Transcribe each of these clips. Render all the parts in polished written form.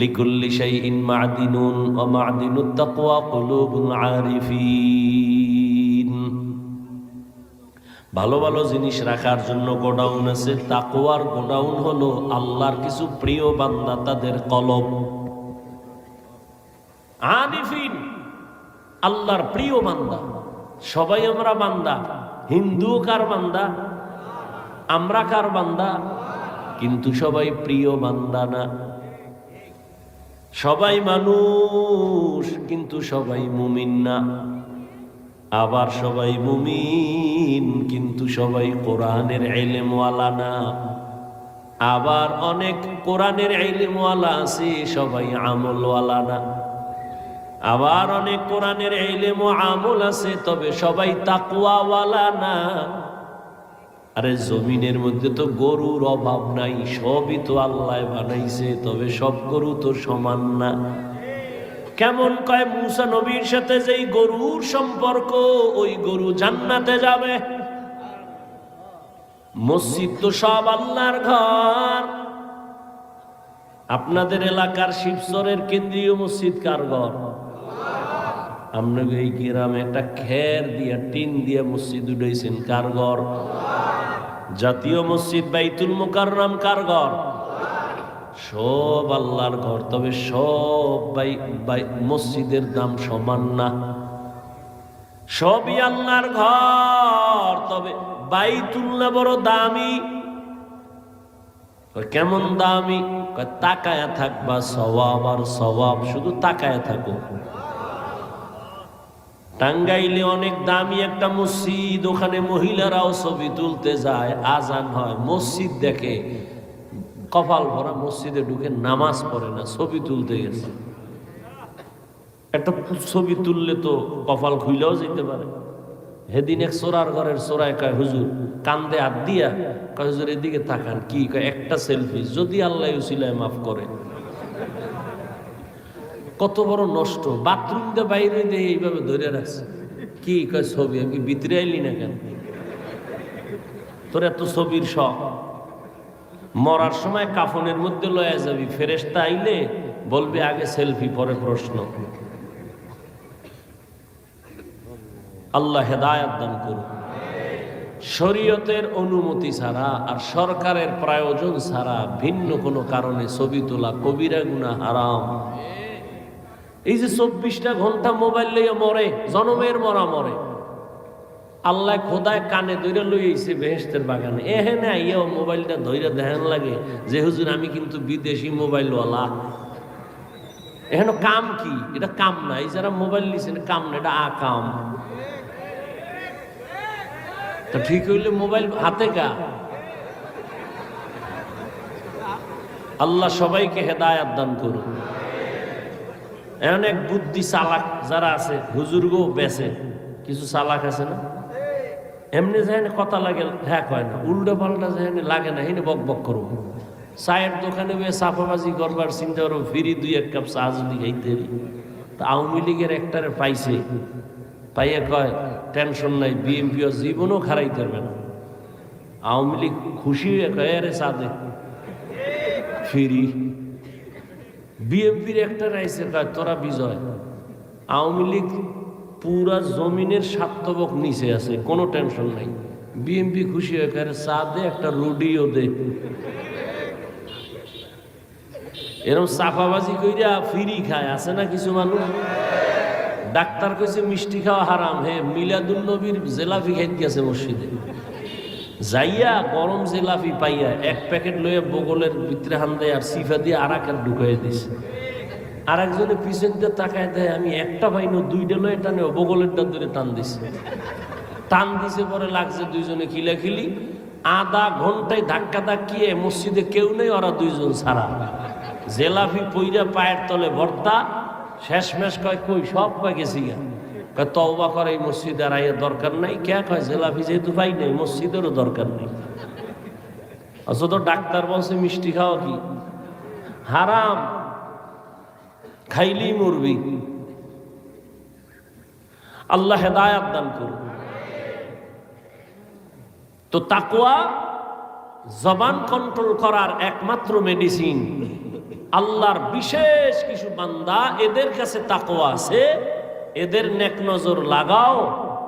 লিকুল্লি শাইইন মা'দিনুন ওয়া মা'দিনুত তাকওয়া কুলুবুল আরিফিন। ভালো ভালো জিনিস রাখার জন্য গোডাউন আছে, তাকওয়ার গোডাউন হলো আল্লাহর কিছু প্রিয় বান্দা, তাদের কলব। আরিফিন আল্লাহর প্রিয় বান্দা। সবাই আমরা বান্দা। হিন্দু কার বান্দা? আমরা কার বান্দা? কিন্তু সবাই প্রিয় বান্দা না। সবাই মানুষ কিন্তু সবাই মুমিন না। আবার সবাই মুমিন কিন্তু সবাই কোরআনের ইলমওয়ালা না। আবার অনেক কোরআনের ইলমওয়ালা আছে, সবাই আমলওয়ালা না। আবার অনেক কোরআনের ইলম ও আমল আছে, তবে সবাই তাকওয়াওয়ালা না। আরে জমিনের মধ্যে তো গরুর অভাব নাই, সবই তো আল্লাহ বানাইছে, তবে সব গরু তো সমান না। কেমন কয় মুসা নবীর সাথে যেই গরুর সম্পর্ক, ওই গরু জান্নাতে যাবে। মসজিদ তো সব আল্লাহর ঘর। আপনাদের এলাকার শিবচরের কেন্দ্রীয় মসজিদ কার ঘর? আপনাকে এই গ্রামে একটা খের দিয়া টিন দিয়া মসজিদ উঠাইছেন, কার ঘর? জাতীয় মসজিদ বাইতুল মুকাররম কার ঘর? সব আল্লাহর ঘর, তবে সব মসজিদের দাম সমান না। সবই আল্লাহর ঘর, তবে বাইতুল্লাহ বড় দামি। কেমন দামি? তাকায়া থাকবা সওয়াব আর সওয়াব, শুধু তাকায়া থাকো। টাঙ্গাইলে অনেক দামি একটা মসজিদ, ওখানে মহিলারাও ছবি তুলতে যায়, আজান হয়, মসজিদ দেখে, কপাল ভরা, মসজিদে ঢুকে নামাজ পড়ে না, ছবি তুলতে গেছে। একটা ছবি তুললে তো কপাল খুইলেও যেতে পারে। সেদিন এক চোরার ঘরের চোরায় কয়, হুজুর কান্দে হাত দিয়া কয়, হুজুর এদিকে তাকান। কি কয়? একটা সেলফি, যদি আল্লাহ উসিলায় মাফ করে। কত বড় নষ্ট! বাথরুম দিয়ে বাইরে দিয়ে এইভাবে ধরে রাখছে। কি কয়? ছবি। আমি ভিতরে আইলি না কেন? তোর এত ছবির শখ? মরার সময় কাফনের মধ্যে লয়া যাবি, ফেরেশতা আইলে বলবে আগে সেলফি পরে প্রশ্ন। আল্লাহ হেদায়েত দান করুন। শরীয়তের অনুমতি ছাড়া আর সরকারের প্রয়োজন ছাড়া ভিন্ন কোনো কারণে ছবি তোলা কবিরা গুনাহ, হারাম। এই যে 24টা ঘন্টা মোবাইল লইয়া মরে, জনমের মরা মরে। আল্লাহ খোদায় কানে ধইরা লইছে বেহেশতের বাগানে, এহেনে আইয়াও মোবাইলটা ধইরা দেখান লাগে যে হুজুর আমি কিন্তু বিদেশি মোবাইলওয়ালা। এখানে কাম কি? এটা কাম না। এই যারা মোবাইল নিছেন কাম না, এটা আকাম। তা ঠিক হইলে মোবাইল হাতে কা? আল্লাহ সবাইকে হেদায়েত দান করুন। অনেক বুদ্ধি চালাক যারা আছে, হুজুরগো বেছে কিছু চালাক আছে না, এমনি যেখানে কথা লাগে হ্যাঁ কয় না, উল্টো পাল্টা যেখানে লাগে না হেনে বক বক করবো। চায়ের দোকানে বয়ে চাপাবাজি করবার চিন্তা করো, ফিরি 2-1 কাপ চা যদি খাইতে। তা আওয়ামী লীগের একটারে পাইছে, পাইয়া কয় টেনশন নাই, বিএনপিও জীবনও খারাইতে পারবে না। আওয়ামী লীগ খুশি হয়ে কয় আরে চা দে, ফিরি। বিএনপির একটা রাইছে কয় তোরা বিজয়। আওয়ামী লীগ পুরা জমিনের স্বার্থবক নিচে আছে, কোনো টেনশন নাই। বিএনপি খুশি হয়ে কয় চা দে, একটা রুডিও দে। এরকম চাপাবাজি কইরা ফিরি খায়, আছে না কিছু মানুষ। ডাক্তার কইছে মিষ্টি খাওয়া হারাম, হে মিলাদুন নবীর জেলাফি খাইতে গেছে মসজিদে, যাইয়া গরম জেলাফি পাইয়া 1 প্যাকেট লইয়া বগলের ভিতরে হান দেয় আর সিফা দিয়ে আরাকার ঢুকাই দিছে। আর একজনে পিছন দিয়ে তাকায় দেয়, আমি একটা পাইনো, 2টা লয়ে টানে বগলেরটা ধরে টান দিছে। টান দিছে পরে লাগছে দুইজনে খিলাখিলি। আধা ঘন্টায় ধাক্কা ধাক্কিয়ে মসজিদে কেউ নেই, ওরা 2 জন ছাড়া। জেলাফি পইরা পায়ের তলে ভর্তা। শেষমেশ কয় কই সব কয় গেছি গা। কয় তওবা করে, এই মসজিদে আর আইয়া দরকার নাই। কে কয় জেলাফি যেহেতু পাই নাই, মসজিদেরও দরকার নেই। অথচ ডাক্তার বলছে মিষ্টি খাওয়া কি হারাম, খাইলেই মরবি। আল্লাহ হেদায়েত দান করুন। তো তাকওয়া জবান কন্ট্রোল করার একমাত্র মেডিসিন। আল্লাহর বিশেষ কিছু বান্দা, এদের কাছে তাকওয়া আছে, এদের নেক নজর লাগাও,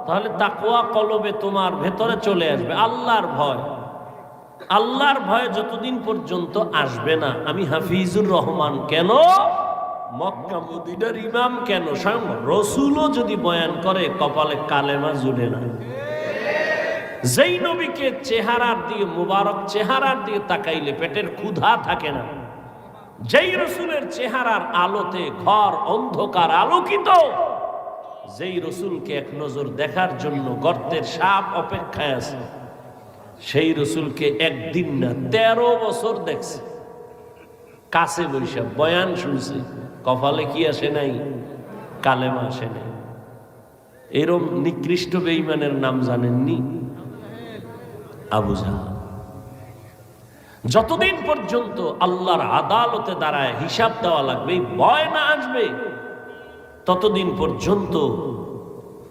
তাহলে তাকওয়া কলবে তোমার ভেতরে চলে আসবে। আল্লাহর ভয়, আল্লাহর ভয় যতদিন পর্যন্ত আসবে না, আমি হাফিজুর রহমান কেন, মক্কা মদিনার ইমাম কেন, স্বয়ং রসুলও যদি বয়ান করে কপালে কালেমা জুড়ে না। যেই নবীকে চেহারার দিকে, মুবারক চেহারার দিকে তাকাইলে পেটের ক্ষুধা থাকে না, যেই রসুলের চেহারার আলোতে ঘর অন্ধকার আলোকিত, যেই রসুলকে এক নজর দেখার জন্য গর্তের সাপ অপেক্ষায় আছে, সেই রসুলকে একদিন না 13 বছর দেখছে, কাছে বৈশা বয়ান শুনছে, কপালে কি আসে নাই, কালেমা আসে নাই। এরম নিকৃষ্ট বেঈমানের নাম জানেননি? আবু জাহল। যতদিন পর্যন্ত আল্লাহর আদালতে দাঁড়ায় হিসাব দেওয়া লাগবে, ভয় না আসবে, ততদিন পর্যন্ত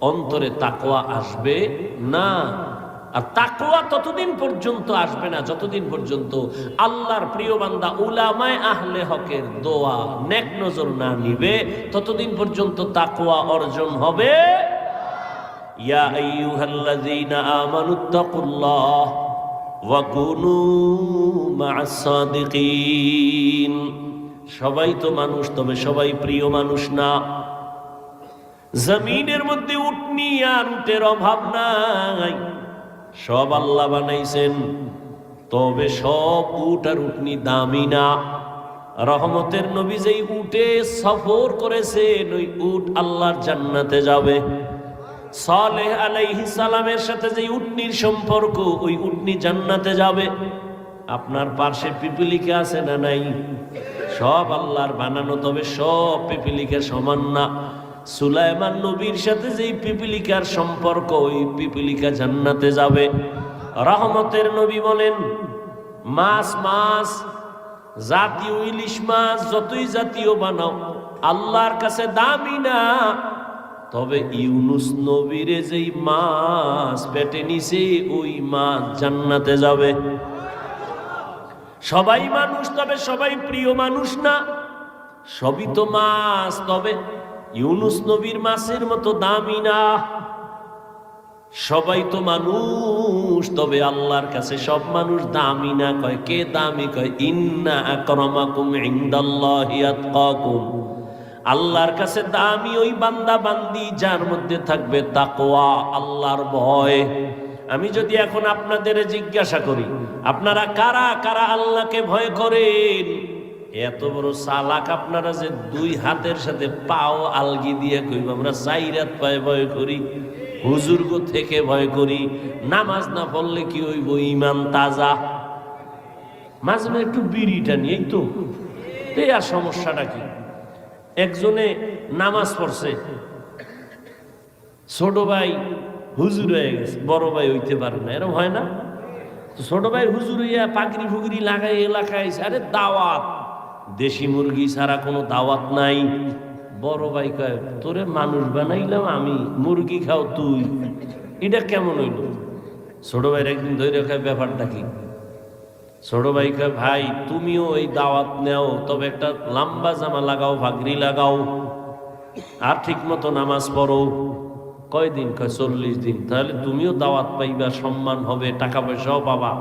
অন্তরে তাকওয়া আসবে না। আর তাকওয়া ততদিন পর্যন্ত আসবে না যতদিন পর্যন্ত আল্লাহর প্রিয় বান্দা উলামায়ে আহলে হকের দোয়া নেক নজর না নিবে, ততদিন পর্যন্ত তাকওয়া অর্জন হবে। ইয়া আইয়ুহাল্লাযীনা আমানুত্তাকুল্লাহ ওয়া কুনু মা'আস সাদিকিন। সবাই তো মানুষ, তবে সবাই প্রিয় মানুষ না। জমিনের মধ্যে উটনি আর উটের অভাব নাই, সব আল্লাহ বানাইছেন, তবে সব উট আর উটনি দামি না। রহমতের নবী যেই উটে সফর করেছেন, ওই উট আল্লাহর জান্নাতে যাবে। সালেহ আলাইহিস সালামের সাথে যেই উটনির সম্পর্ক, ওই উটনি জান্নাতে যাবে। আপনার পাশে পিপিলিকা আছে না নাই? সব আল্লাহর বানানো, তবে সব পিপিলিকা সমান না। সুলাইমান নবীর সাথে যেই পিপিলিকার সম্পর্ক, ওই পিপিলিকা জান্নাতে যাবে। রহমতের নবী বলেন, মাছ জাতীয় ইলিশ মাছ যতই জাতীয় বানাও আল্লাহর কাছে দামি না, তবে ইউনুস নবীরে যেই মাছ পেটে নিছে, ওই মাছ জান্নাতে যাবে। সবাই মানুষ, তবে সবাই প্রিয় মানুষ না। সবই তো মাছ, তবে ইউনুস নবীর মাছের মতো দামি না। সবাই তো মানুষ, তবে আল্লাহর কাছে সব মানুষ দামি না। কয় কে দামি? কয় ইন্না আকরামাকুম ইনদাল্লাহি আতকাকুম। আল্লাহর কাছে দামি ওই বান্দা বান্দি যার মধ্যে থাকবে তাকওয়া, আল্লাহর ভয়। আমি যদি এখন আপনাদের জিজ্ঞাসা করি, আপনারা কারা কারা আল্লাহকে ভয় করেন? এত বড় চালাক আপনারা যে 2 হাতের সাথে পাও আলগি দিয়ে কইব আমরা 4 হাত পায়ে ভয় করি, হুজুরগো থেকে ভয় করি। নামাজ না পড়লে কি হইব? ঈমান তাজা। মাঝে মাঝে একটু বিড়িটা নিয়েই তো, এই আর সমস্যাটা কি? একজনে নামাজ পড়ছে, ছোট ভাই হুজুর হয়ে গেছে, বড় ভাই হইতে পারে না, এরকম হয় না? ছোট ভাই হুজুর হইয়া পাগড়ি ফুগড়ি লাগাই এলাকায়, আরে দাওয়াত, দেশি মুরগি ছাড়া কোনো দাওয়াত নাই। বড় ভাই কয় তোরে মানুষ বানাইলাম আমি, মুরগি খাও তুই, এটা কেমন হইল? ছোট ভাইয়ের একদিন ধরে খায়, ব্যাপারটা কি? ছোট ভাই কয় ভাই তুমিও এই দাওয়াত নেও, তবে একটা লম্বা জামা লাগাও, পাগড়ি লাগাও, আর ঠিক মতো নামাজ পড়ো। কয়দিন? কয় 40 দিন। তাহলে তুমিও দাওয়াত পাইবা, সম্মান হবে, টাকা পয়সাও পাবা।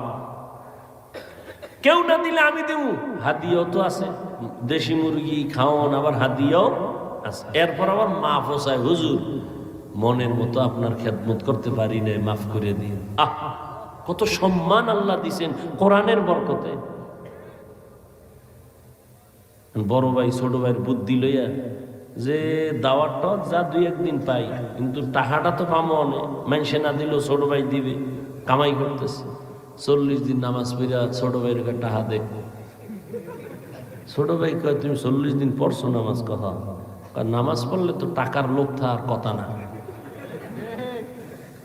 কেউ না দিলে আমি দেব, হাদিয়াও তো আছে, দেশি মুরগি খাওয়ান, আবার হাদিয়াও আছে। এরপর আবার মাফ চায়, হুজুর মনের মতো আপনার খেদমত করতে পারি না, মাফ করে দিন। আহ, কত সম্মান আল্লাহ দিছেন কোরআনের বরকতে। বড় ভাই ছোট ভাইয়ের বুদ্ধি লইয়া যে দাওয়াতটা যা 2-1 দিন পাই, কিন্তু টাকাটা তো পাবো অনেক, মানুষে না দিলেও ছোট ভাই দিবে, কামাই করতেছে। 40 দিন নামাজ পড়া ছোট ভাইয়ের টাকা দেখ। ছোট ভাই কয় তুমি 40 দিন পড়ছো নামাজ? কথা নামাজ পড়লে তো টাকার লোভ থাকার কথা না।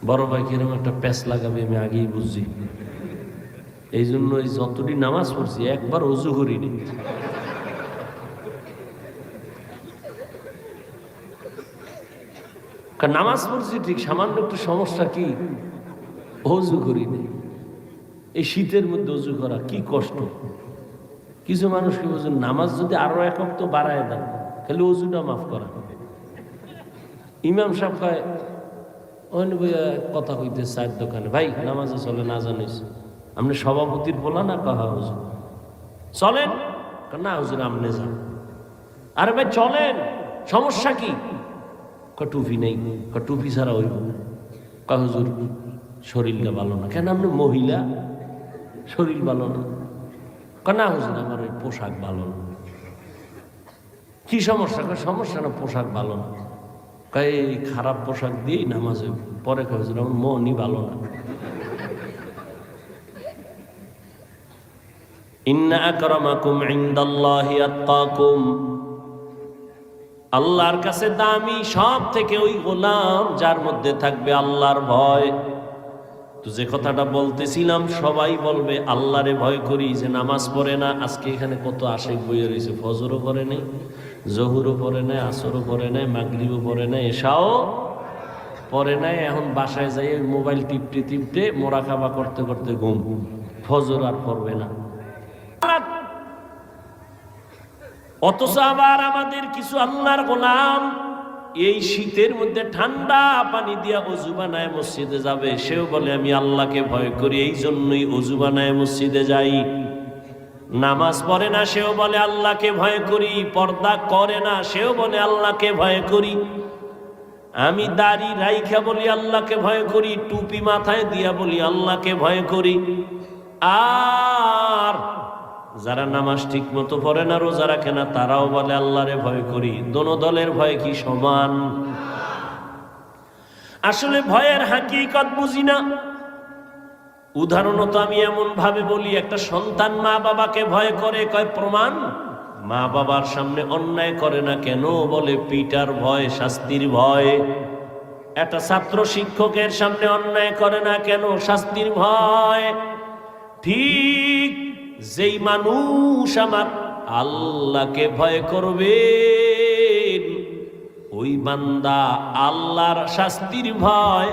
বড় ভাই কিরকম একটা প্যাচ লাগাবে আমি আগেই বুঝছি, এই জন্য যতটি নামাজ পড়ছি একবার ওযু করিনি। নামাজ পড়ছি ঠিক, সামান্য একটু সমস্যা কি, ওযু করিনি। এই শীতের মধ্যে ওযু করা কি কষ্ট। কিছু মানুষ কি বুঝুন, নামাজ যদি আরো এক ওয়াক্ত বাড়ায় দেন, খালি ওযুটা মাফ করা। ইমাম সাহেব কয় কথা কইতে চায়ের দোকানে, ভাই নামাজে চলে না জানিস আপনি সভাপতির বলা না কাহা হুজুর চলেন না, হুজুর আপনি যান। আরে ভাই চলেন, সমস্যা কি? টুপি নেই, টুপি ছাড়া হইব। হুজুর শরীরটা ভালো না। কেন আপনি মহিলা, শরীর ভালো না? না হুজুর আমার ওই পোশাক ভালো না। কি সমস্যা? সমস্যা না, পোশাক ভালো না। এই খারাপ পোশাক দিয়েই নামাজে পরে হুজুর আমার মনই ভালো না। ইন্না আকরামাকুম ইনদাল্লাহি আতকাকুম, আল্লাহর কাছে দামি সব থেকে ওই গোলাম যার মধ্যে থাকবে আল্লাহর ভয়। তো যে কথাটা বলতেছিলাম, সবাই বলবে আল্লাহরে ভয় করি, যে নামাজ পড়ে না। আজকে এখানে কত আশেক বইয়ে রয়েছে, ফজরও পড়ে নাই, জহুরও পড়ে নাই, আসরও পড়ে নাই, মাগরিবও পড়ে নাই, এশাও পড়ে নাই। এখন বাসায় যাই মোবাইল টিপতে টিপতে মোরাকাবা করতে করতে ঘুম, ফজর আর পড়বে না। অথচ আবার আমাদের কিছু আল্লাহর গোলাম এই শীতের মধ্যে ঠান্ডা পানি দিয়া ওযু বানায় মসজিদে যাবে, সেও বলে আমি আল্লাহকে ভয় করি, এই জন্যই ওযু বানায় মসজিদে যাই। নামাজ পড়ে না, সেও বলে আল্লাহকে ভয় করি। পর্দা করে না, সেও বলে আল্লাহকে ভয় করি। আমি দাড়ি রাইখা বলি আল্লাহকে ভয় করি, টুপি মাথায় দিয়া বলি আল্লাহকে ভয় করি। আর যারা নামাজ ঠিক মতো পড়ে না, রোজা রাখে না, তারাও বলে আল্লাহরে ভয় করি। দোনো দলের ভয় কি সমান? আসলে ভয়ের হাকিকত বুঝি না। উদাহরণত আমি এমন ভাবে বলি, একটা সন্তান মা বাবাকে ভয় করে, কয় প্রমাণ। মা বাবার সামনে অন্যায় করে না কেন? বলে পিটার ভয়, শাস্তির ভয়। একটা ছাত্র শিক্ষকের সামনে অন্যায় করে না কেন? শাস্তির ভয়। ঠিক যেই মানুষ আমার আল্লাহকে ভয় করবে, ওই বান্দা আল্লাহর শাস্তির ভয়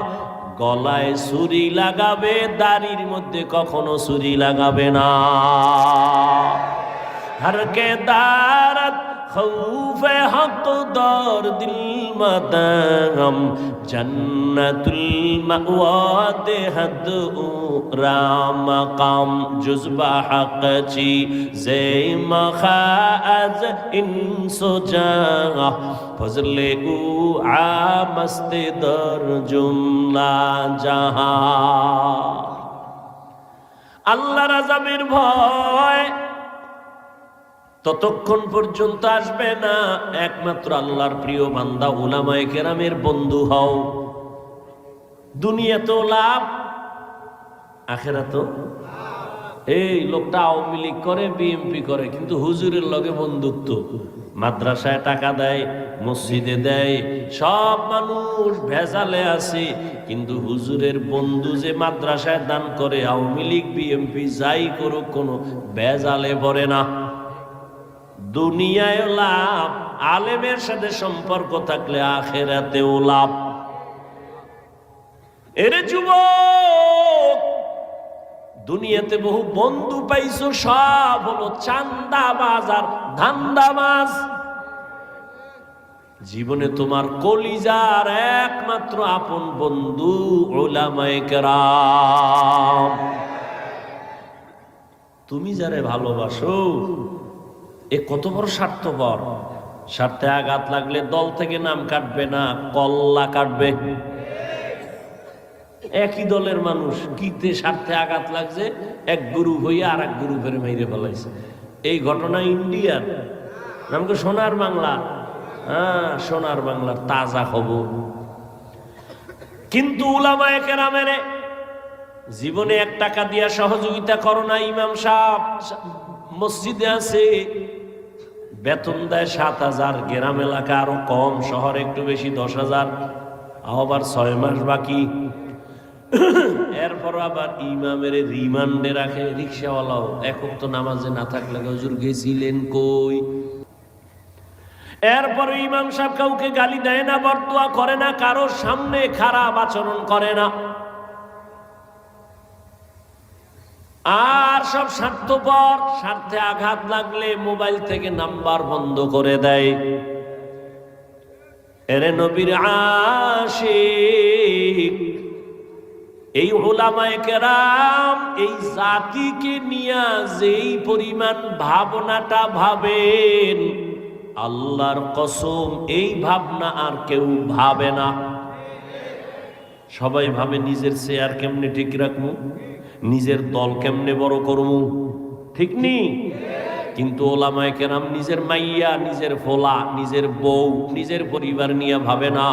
গলায় ছুরি লাগাবে, দাড়ির মধ্যে কখনো ছুরি লাগাবে না। হরকে দারত খৌফে হক দর দিল মদাম, জন্নতুল মাওয়াতে হদ রাম কাম জুজবা হক চি জে মখাজ ইনসো জাহ ফজলে উ আমস্তে দর জুমলা জাহা। আল্লাহর আযাবের ভয় ততক্ষণ পর্যন্ত আসবে না, একমাত্র আল্লাহর প্রিয় বান্দা উলামায়ে কেরামের বন্ধু হও। দুনিয়াতেও লাভ, আখিরাতেও। এই লোকটা আওয়ামী লীগ করে, বিএনপি করে, কিন্তু হুজুরের লগে বন্ধুত্ব। মাদ্রাসায় টাকা দেয়, মসজিদে দেয়, সব মানুষ ভেজালে আছে, কিন্তু হুজুরের বন্ধু যে মাদ্রাসায় দান করে, আওয়ামী লীগ বিএনপি যাই করুক, কোনো ভেজালে পড়ে না। দুনিয়ায় লাভ, আলেমের সাথে সম্পর্ক থাকলে আখিরাতেও লাভ। এরে যুবক, দুনিয়াতে বহু বন্ধু পাইছো, সব হলো চান্দাবাজ আর ধান্দাবাজ। জীবনে তোমার কলিজার একমাত্র আপন বন্ধু উলামায়ে কেরাম। তুমি যারে ভালোবাসো, এ কত বড় স্বার্থপর। স্বার্থে আঘাত লাগলে দল থেকে নাম কাটবে না, কল্লা কাটবে। একই দলের মানুষ, কিতে স্বার্থে আঘাত লাগছে, এক গ্রুপ হইয়া আর এক গ্রুপের মেরে ফেলাইছে। এই ঘটনা ইন্ডিয়ার, আমাকে সোনার বাংলা, হ্যাঁ সোনার বাংলার তাজা খবর। কিন্তু উলামায়ে কেরামের জীবনে 1 টাকা দিয়া সহযোগিতা করো না। ইমাম সাহেব মসজিদে আছে, বেতন দেয় 7,000, গ্রাম এলাকা আরো কম, শহরে একটু বেশি 10,000, আবার 6 মাস বাকি। এরপর আবার ইমামের রিমান্ডে রাখে। রিক্সাওয়ালাও একক তো নামাজে না থাকলে হুজুর গেছিলেন কই। এরপরে ইমাম সাহেব কাউকে গালি দেয় না, বরদোয়া করে না, কারোর সামনে খারাপ আচরণ করে না। আর আর সব স্বার্থপর, স্বার্থে আঘাত লাগলে মোবাইল থেকে নাম্বার বন্ধ করে দেয়। এরে নবীর আশিক, এই উলামায়ে কেরাম এই জাতিকে নিয়ে যেই পরিমাণ ভাবনাটা ভাবেন, আল্লাহর কসম এই ভাবনা আর কেউ ভাবে না। সবাই ভাবে নিজের চেয়ার কেমনে ঠিক রাখবো, নিজের দল কেমনে বড় করবো, ঠিক নি? কিন্তু ওলামায়ে কেরাম নিজের মাইয়া, নিজের ফোলা, নিজের বউ, নিজের পরিবার নিয়ে ভাবে না,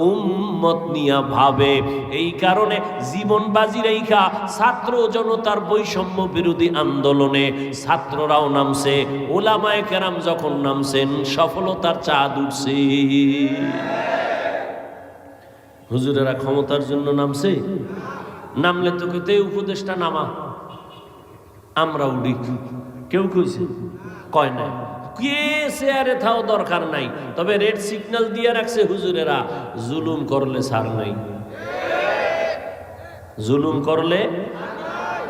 উম্মত নিয়ে ভাবে। এই কারণে জীবন বাজি রেখা ছাত্র জনতার বৈষম্য বিরোধী আন্দোলনে ছাত্ররাও নামছে, ওলামায়ে কেরাম যখন নামছেন সফলতার চাঁদ উঠছে। হুজুরেরা ক্ষমতার জন্য নামছে, নামলে তো কেতে উপদেশটা নামা, আমরা উঠি, কেউ কইছে কয় নাই, কে চেয়ারে থাও দরকার নাই, তবে রেড সিগন্যাল দিয়ে রাখছে হুজুরেরা, জুলুম করলে ছাড় নাই, জুলুম করলে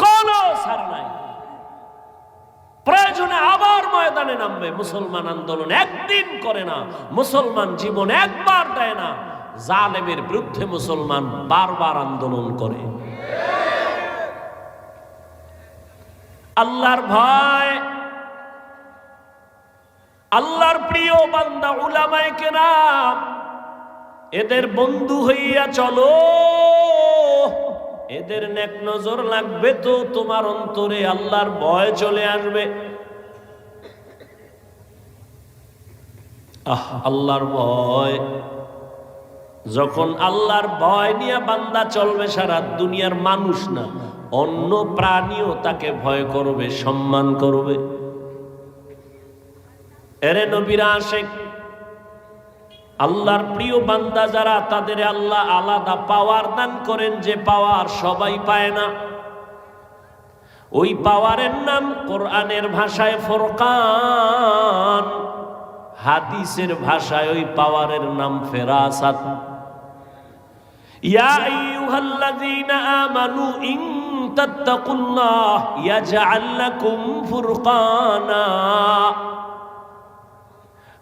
কোনো ছাড় নাই। প্রয়োজনে আবার ময়দানে নামবে। মুসলমান আন্দোলন একদিন করে না, মুসলমান জীবন একবার দেয় না, জালেমের বিরুদ্ধে মুসলমান বারবার আন্দোলন করে। আল্লাহর ভয়, আল্লাহর প্রিয় বান্দা উলামায়ে কেরাম, এদের বন্ধু হইয়া চলো, এদের নেক নজর লাগবে তো তোমার অন্তরে আল্লাহর ভয় চলে আসবে। আল্লাহর ভয়, যখন আল্লাহর ভয় নিয়ে বান্দা চলবে, সারা দুনিয়ার মানুষ না অন্য প্রাণীও তাকে ভয় করবে, সম্মান করবে। এরে নবীর আশিক, আল্লাহর প্রিয় বান্দা যারা, তাদের আল্লাহ আলাদা পাওয়ার দান করেন, যে পাওয়ার সবাই পায় না। ওই পাওয়ারের নাম কোরআনের ভাষায় ফুরকান, হাদিসের ভাষায় ওই পাওয়ারের নাম ফেরাসাত। ইয়া আইয়ুহাল্লাযীনা আমানু ইন তাত্তাকুল্লাহ ইয়াজআল লাকুম ফুরকানা।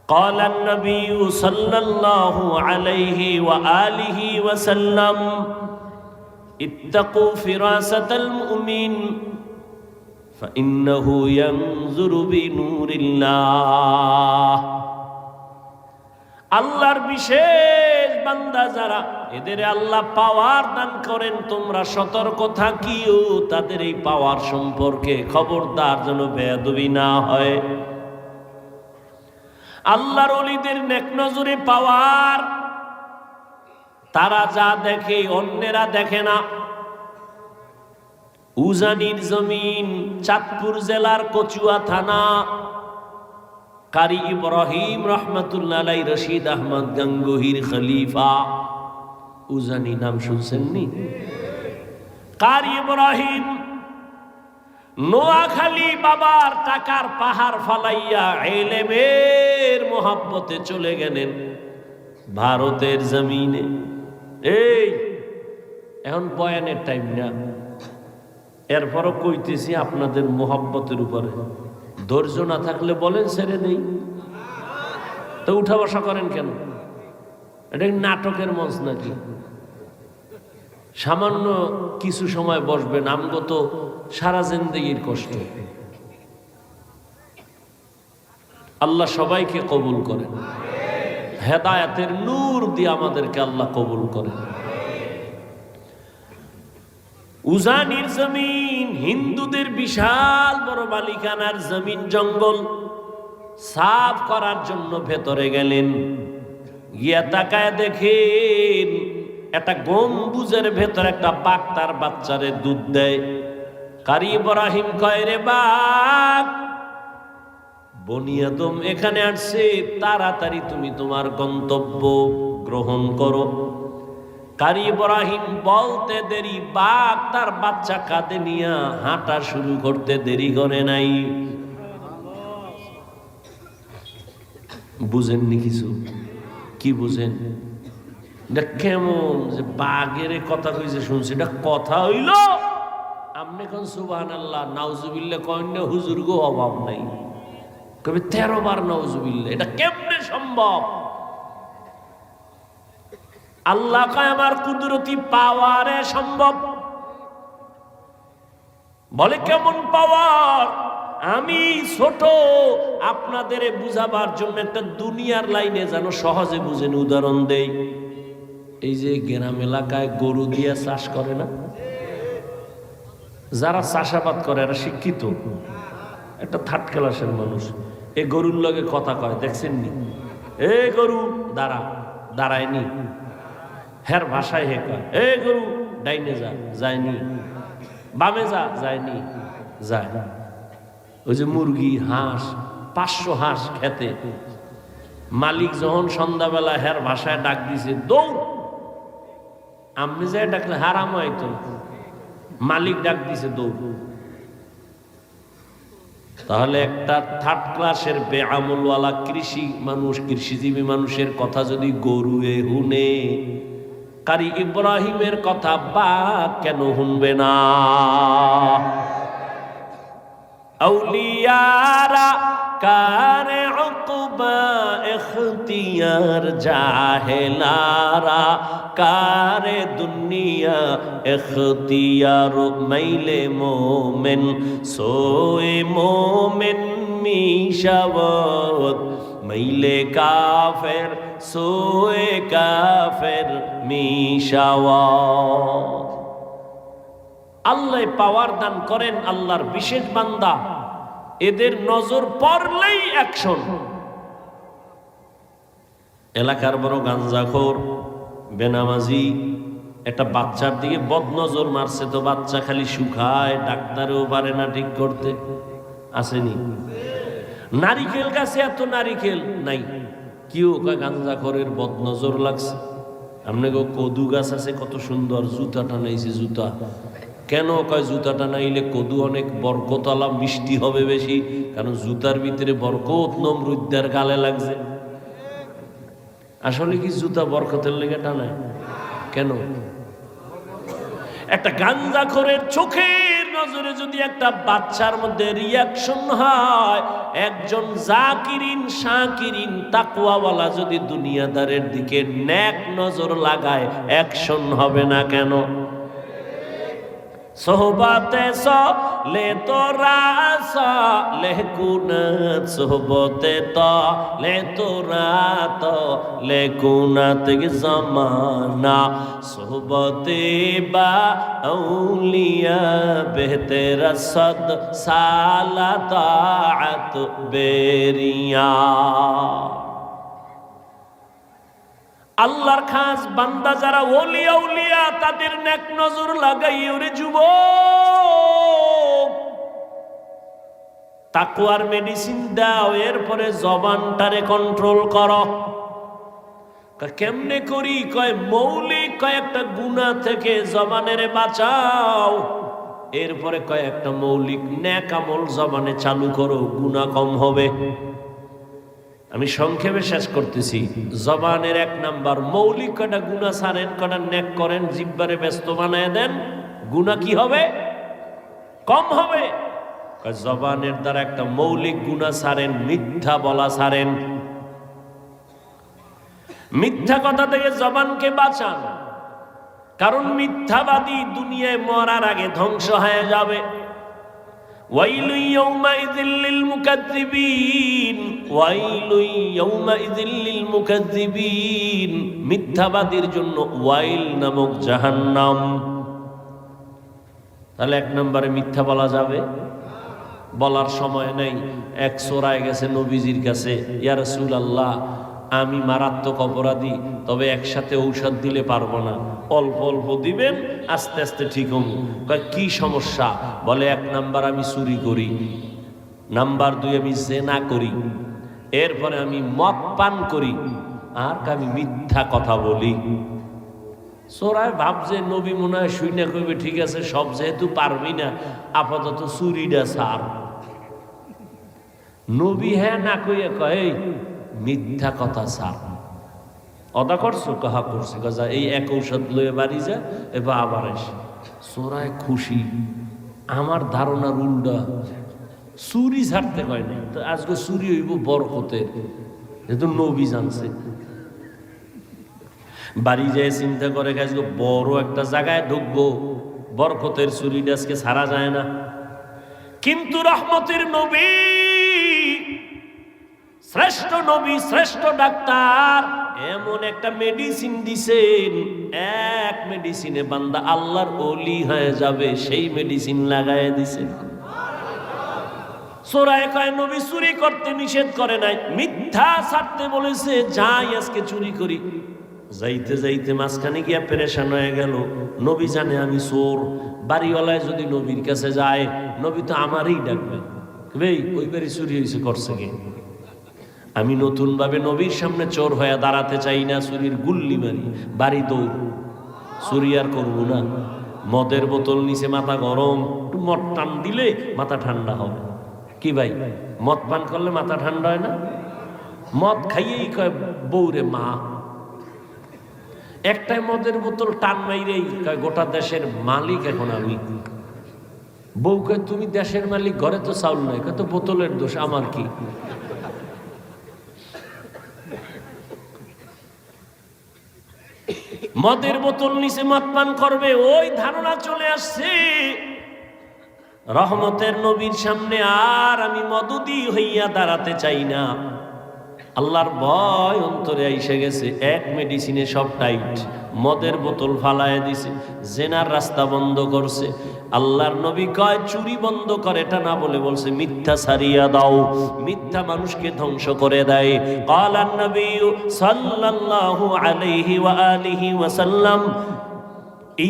قال النبي صلى الله عليه وآله وسلم اتقوا فراسة المؤمن فإنه ينظر بنور الله। আল্লাহর বিশেষ বান্দা যারা, এদের আল্লাহ পাওয়ার দান করেন, তোমরা সতর্ক থাকিও তাদের এই পাওয়ার সম্পর্কে, খবরদার যেন বেয়াদবি না হয়। আল্লাহর ওলিদের নেক নজরে পাওয়ার, তারা যা দেখে অন্যেরা দেখে না। উজানির জমিন, চাঁদপুর জেলার কচুয়া থানা, কারি ইব্রাহিম রহমাতুল্লাহ আলাইহি, রশিদ আহমদ গাঙ্গুহির খলিফা। উজানি নাম শুনছেন নি? কারি ইব্রাহিম নোয়াখালী বাবার টাকার পাহাড় ফালাইয়া ইলমের মোহাব্বতে চলে গেলেন ভারতের জমিনে। এই এখন বয়ানের টাইম না, এরপরও কইতেছি আপনাদের মোহাব্বতের উপরে। ধৈর্য না থাকলে বলেন ছেড়ে দেই, তো উঠা বসা করেন কেন? এটা নাটকের মঞ্চ নাকি? সামান্য কিছু সময় বসবেন, আমগো তো সারা জিন্দেগির কষ্ট। আল্লাহ সবাইকে কবুল করেন, হেদায়েতের নূর দিয়ে আমাদেরকে আল্লাহ কবুল করেন। উজানির জমিন হিন্দুদের বিশাল বড় মালিকানার জমিন, জঙ্গল সাফ করার জন্য ভেতরে গেলেন। গিয়া তাকায় দেখেন একটা গম্বুজের ভেতর একটা বাঘ তার বাচ্চারে দুধ দেয়। কারি ইব্রাহিম কয়, রে বাঘ, বনি আদম এখানে আসছে, তাড়াতাড়ি তুমি তোমার গন্তব্য গ্রহণ করো। কারি ইব্রাহিম বলতে দেরি, বাঘ তার বাচ্চা কাঁধে নিয়ে হাঁটা শুরু করতে দেরি করে নাই। বুঝেননি কিছু? কি বুঝেন? এটা কেমন যে বাঘের কথা কইছে শুনছি, এটা কথা হইল? আপনি কোন সুবহানাল্লাহ নাউজুবিল্লাহ কইন্য হুজুর গো অভাব নাই, কবে 13 বার নাউজুবিল্লাহ। এটা কেমনে সম্ভব? আল্লাহ কয় আমার কুদরতি পাওয়ারে সম্ভব। বলে কেমন পাওয়ার? আমি ছোট, আপনাদের বুঝাবার জন্য একটা দুনিয়ার লাইনে যেন সহজে বুঝেন উদাহরণ দেই। এই যে গ্রাম এলাকায় গরু দিয়ে চাষ করে না, যারা চাষাবাদ করে এরা শিক্ষিত, একটা থার্ড ক্লাসের মানুষ এই গরুর লগে কথা কয়, দেখছেন নি? এ গরু দাঁড়া, দাঁড়ায়নি, হের ভাষায় হে কয় এ গরু ডাইনে যা, যায়নি, বামে যা, যায়নি, যায়। ওই যে মুরগি হাঁস 500 হাঁস খেতে, মালিক যখন সন্ধ্যাবেলা হের ভাষায় ডাক দিছে দৌড়, আপনি যাই ডাকলে হারাম হয়তো, মালিক ডাক দিছে দৌড়। তাহলে একটা থার্ড ক্লাসের বেআমলওয়ালা কৃষি মানুষ, কৃষিজীবী মানুষের কথা যদি গরু এ হুনে, কারি ইব্রাহিমের কথা বা কেন শুনবে না? আউলিয়ারা কারে উকবা ইখতিয়ার, জাহেলারা কারে দুনিয়া ইখতিয়ার। মাইলে মোমেন সোয়ে মোমেন মিশাওয়াত, মাইলে কাফের সোয়ে কাফের মিশাওয়াত। আল্লাহ পাওয়ার দান করেন, আল্লাহর বিশেষ বান্দা, এদের নজর পড়লেই অ্যাকশন। এলাকার বড় গাঞ্জাখোর বেনামাজি একটা বাচ্চার দিকে বদনজর মারছে, তো বাচ্চা খালি শুকায়, ডাক্তারও পারে না ঠিক করতে, আসেনি? নারিকেল গাছে এত নারিকেল নাই, কেউ গাঞ্জাখোরের বদনজর লাগছে। আপনি কদু গাছ আছে কত সুন্দর, জুতা টানাইছে, জুতা কেন কয় জুতা টানাইলে কদু অনেক বরকতওয়ালা মিষ্টি হবে বেশি, কারণ জুতার ভিতরে বরকত নমরুদ্দার গালে লাগছে। আসলে কি জুতা বরকতের লেগে টানায়? কেন? একটা গাঞ্জাখোরের চোখের নজরে যদি একটা বাচ্চার মধ্যে রিয়াকশন হয়, একজন জাকিরিন শাকিরিন তাকওয়াওয়ালা যদি দুনিয়াদারের দিকে নেক নজর লাগায়, অ্যাকশন হবে না কেন? সোহবতে লে তোরা লেকুনাত, সোহবতে লে তোরা লেকুনাত জমানা, সোহবতে বা আউলিয়া বেহতের সদ সালা তাআত বেরিয়া। আল্লাহর খাস বান্দা যারা ওলি আউলিয়া, তাদের নেক নজর লাগাই। ওরে যুবক, তাকওয়ার মেডিসিন দাও, এরপরে জবানটারে কন্ট্রোল করো। কেমনে করি? কয় মৌলিক কয়েকটা গুনাহ থেকে জবানের বাঁচাও, এরপরে কয়েকটা মৌলিক নেক আমল জবানে চালু করো, গুনাহ কম হবে। আমি সংক্ষেপে শেষ করতেছি। জবানের 1 নাম্বার মৌলিক কটা গুনাহ ছাড়েন, কটা নেক করেন, জিহ্বারে ব্যস্ত বানায় দেন, গুনাহ কি হবে? কম হবে। জবানের দ্বারা একটা মৌলিক গুনাহ ছাড়েন, মিথ্যা বলা ছাড়েন। মিথ্যা কথা থেকে জবানকে বাঁচান, কারণ মিথ্যাবাদী দুনিয়ায় মরার আগে ধ্বংস হয়ে যাবে। ওয়াইলু ইয়াউমাইযিল লিল মুকাজ্জিবিন, ওয়াইলু ইয়াউমাইযিল লিল মুকাজ্জিবিন। মিথ্যাবাদীর জন্য ওয়াইল নামক জাহান্নাম। তাহলে 1 নম্বরে মিথ্যা বলা যাবে? বলার সময় নেই। এক চোরায় গেছে নবীজির কাছে, ইয়া রাসূলুল্লাহ, আমি মারাত্মক অপরাধী, তবে একসাথে ঔষধ দিলে পারবো না, অল্প অল্প দিবেন, আস্তে আস্তে ঠিক হব। কি সমস্যা? বলে 1 নাম্বার আমি চুরি করি, নাম্বার 2 আমি জেনা করি, এরপরে আমি মদ পান করি, আর আমি মিথ্যা কথা বলি। চোরায় ভাবছে নবী মনে হয় শুইনা কইবে, ঠিক আছে সব যেহেতু পারবি না, আপাতত চুরিটা ছাড়। নবী হ্যাঁ না কইয়া কয় মিথ্যা কথা ছাড়। অদা করছো? কাহা করছি। এই এক ঔষধ লয়ে বাড়ি যা, এবার আবার এসে। চোরায় খুশি, আমার ধারণার উল্টা, চুরি ছাড়তে হয় না। তো আজকে চুরি হইব বরকতের, যেহেতু নবী জানছে। বাড়ি যায় চিন্তা করে আজকে বড় একটা জায়গায় ঢুকবো, বরকতের চুরিটা আজকে ছাড়া যায় না। কিন্তু রহমতের নবী, শ্রেষ্ঠ নবী, শ্রেষ্ঠ ডাক্তার এমন একটা মেডিসিন দিছেন, এক মেডিসিনে বান্দা আল্লাহর ওলি হয়ে যাবে, সেই মেডিসিন লাগায় দিছেন। চোরায় কয় নবী চুরি করতে নিষেধ করে নাই, মিথ্যা ছাড়তে বলেছে, যাই আজকে চুরি করি। যাইতে যাইতে মাঝখানে গিয়া পেরেশান হয়ে গেল। নবী জানে আমি চোর, বাড়িওয়ালায় যদি নবীর কাছে যায়, নবী তো আমারই ডাকবে, ভাই ওই বাড়ি চুরি হয়েছে, করছে কে? আমি নতুন ভাবে নবীর সামনে চোর হয়ে দাঁড়াতে চাই না, চুরির গুল্লি মারি, বাড়ি দৌড়, চুরি আর করবো না। মদের বোতল নিচে মাথা গরম, একটু মদ টান দিলে মাথা ঠান্ডা হবে। কি ভাই, মদ পান করলে মাথা ঠান্ডা হয় না? মদ খাইয়েই কয় বউরে মা। একটাই মদের বোতল টান মাইরেই কয় গোটা দেশের মালিক এখন আমি। বউ কয় তুমি দেশের মালিক, ঘরে তো চাউল নাই, কয় তো বোতলের দোষ, আমার কি? মদের বোতল নিচে মদ পান করবে, ওই ধারণা চলে আসছে। রহমতের নবীর সামনে আর আমি মদুদি হইয়া দাঁড়াতে চাই না। আল্লাহর ভয় অন্তরে এসে গেছে, এক মেডিসিনে সব টাইট। মদের বোতল ফালায় দিছে, জেনার রাস্তা বন্ধ করছে। আল্লাহর নবী কয় চুরি বন্ধ করে, এটা না বলে বলছে মিথ্যা ছাড়িয়া দাও। মিথ্যা মানুষকে ধ্বংস করে দেয়। ক্বালান নবী সাল্লাল্লাহু আলাইহি ওয়া আলিহি ওয়া সাল্লাম